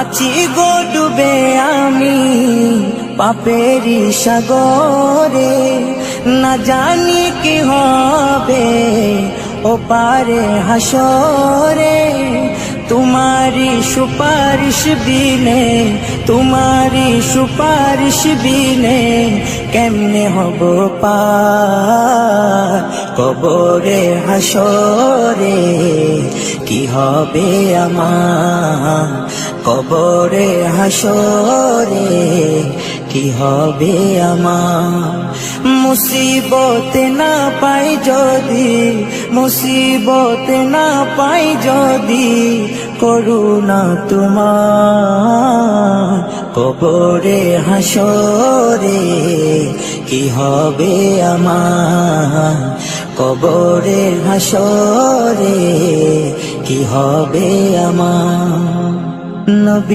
আছি গো ডুবে আমি পাপেরি সাগরে, না জানি কি হবে ও পারে হাসরে। তোমারি সুপারিশ বিনে, তোমারি সুপারিশ বিনে কেমনে হব পার কবরে হাসরে। কি হবে আমার কবরে হাসরে, কি হবে আমার। মুসিবতে না পাই যদি, মুসিবতে না পাই যদি করুণা তোমার কবরে হাসরে। কি হবে আমার কবরে হাসরে, কি হবে আমার। নবী